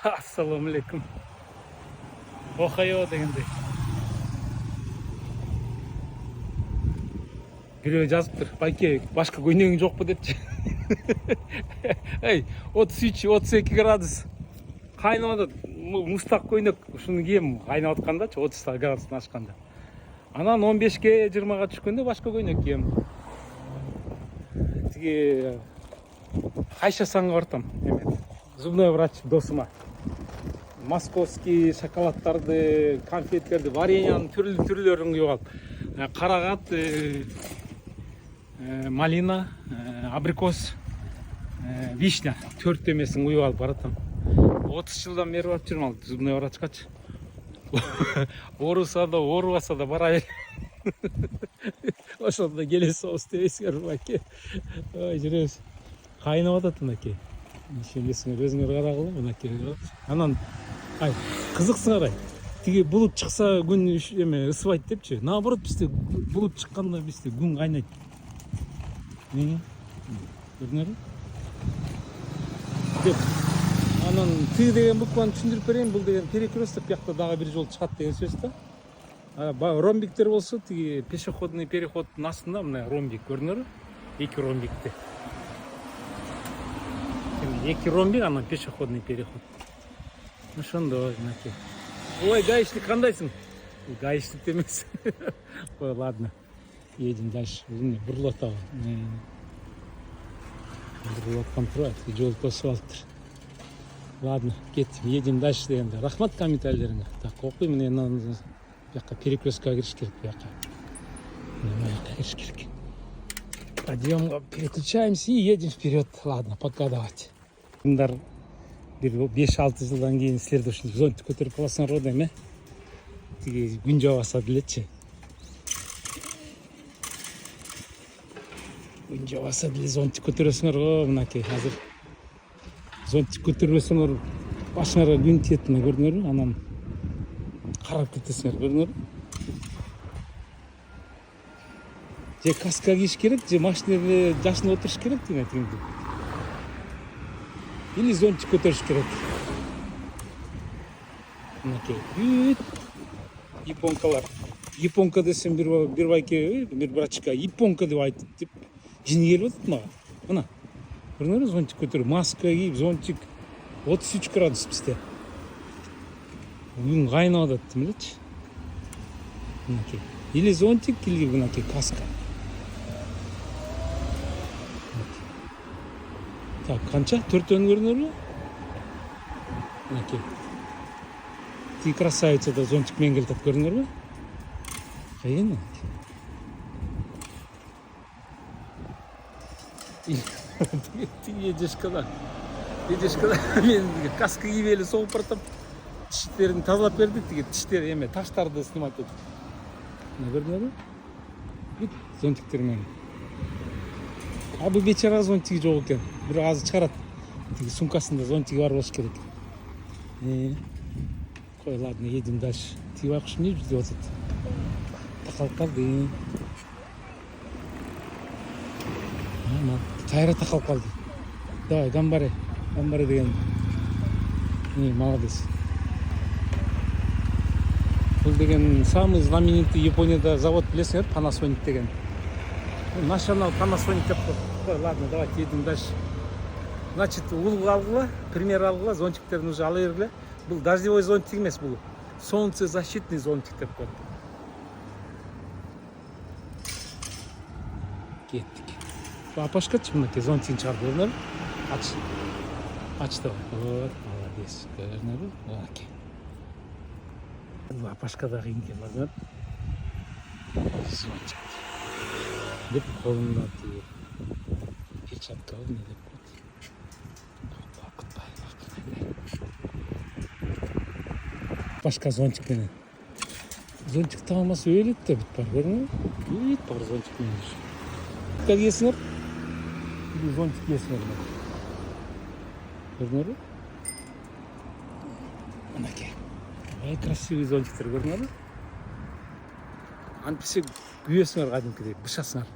Assalomu alaykum. Ohayo degende. Бирөө жазыптыр. Байке, башка көйнөгүң жокпу депчи. Эй, 33, 32 градус. Кайнап атат. Мустак көйнөк ушуну кийем кайнап аткандачы 30 градустан ашканда. Анан 15ге 20га түшкөндө башка көйнөк кийем. Тиги Кайшасанга бартам. Зубной врач досума. Московский шоколадтарды, конфеттерди, вареньянын түрлөрүн күйүп алып. Карагат, малина, абрикос, вишня төрттемесин күйүп алып баратам. 30 жылдан бери барып жүрмүн ал зубной врачкачы. Ооруса да, оорубаса да бара бер. Ошондо келесі соус дебейсиңер байке. Ой, жүрөбүз. Кайнап атат мынакей. Ишенбесиңер өзүңөр карагыла мынакей. Анан кызыксыңар ай. Тиги булут чыкса күн эме ысыбайт депчи. Наоборот бизде булут чыкканда бизде күн кайнайт. Көрдүңөрбү? Анан тиги деген букваны түшүндүрүп берейин. Бул деген перекресток бияқта дагы бир жол чыгат деген сөз да. Ромбиктер болсо тиги пешеходный переходдун астында мына ромбик көрдүңөрбү? Эки ромбикти. Эки ромбик, анан пешеходный переход. Ошондой мынакей. Ой, гаишник кандайсың? Гаишник эмес. Ой, ладно. Едем дальше. Бурулуп атабы. Бурулуп аткан турат, жол тосуп алыптыр. Ладно, кеттим. Едем дальше дегенде. Рахмат комментарийлериңе. Так, окуйм мен анан бияка перекресткага кириш керек бияка. Бияка кириш керек. Подъемга переключаемся и едем вперед. Ладно, пока давайте. Мындар бир 5-6 жылдан кийин силерде ушинтип зонтик көтөрүп каласыңар го эме. Тиги күн жаабаса делечи. Күн жаабаса деле зонтик көтөрөсүңөр го мынакей. Азыр зонтик көтөрбөсөңөр башыңарга күн тиет мына көрдүңөрбү? Анан карап кетесиңер көрдүңөрбү? Же каска кийиш керек, же машинада жашынып отуруш керек деген тигинди. Или зонтик көтөрүш керек. Мынакей. Японкалар. Японка десем бир байке, бир врачка японка деп айтып деп жини келип атат мага. Мына. Көрдүңөрбү зонтик көтөрүп, маска кийип, зонтик 33 градус бизде. Күн кайнап атат демелечи. Мынакей. Или зонтик, или мынакей каска. Так, канча? 4 көрүнөрбү? Мынакей. Ти красавица да зонтик менен келатат көрүнөрбү? Кайын. Ти эжешкада. Мен каска кийип эле согуп баратам. Тиштерин тазалап бердик, тиги тиштер эме таштарды снимать этип. Мына көрдүңөрбү? Бүт зонтиктер менен. Бул бечара зонтиги жок экен. Бирок азыр чыгарат. Тиги сумкасында зонтиги бар болуш керек. Кой, ладно, едем дальше. Тиги байкуш эмне деп атат? Такалып калды. Кайра такалып калды. Давай, гамбаре. Гамбаре деген. Молодец. Бул деген самый знаменитый Японияда завод билесиңер, Panasonic деген. National Panasonic деп кой. Ладно, давайте едем дальше. Значит, улгу алгыла, пример алгыла, зонтиктерин уже ала бергиле. Бул дождевой зонтик эмес, бул солнцезащитный зонтик деп коет. Кеттик. Апашкачы мынакей зонтигин чыгарып көрүнөр. Ач давай. Вот, молодец. Көрүнөрбү? Мынакей. Апашка да кыйын экен, көрүнөр. Зонтик. Деп колунда тиги перчатка алып не деп коет. Башка зонтик менен. Зонтик табылмаса өлөт да бүт бар, көрүнөрбү? Бүт бар зонтик менен. Как кийесиңер? Или зонтик кийесиңер? Көрүнөрбү? Мынакей. Ай, красивый зонтиктер көрүнөрбү? Антпесе күйесиңер кадимкидей, бышасыңар.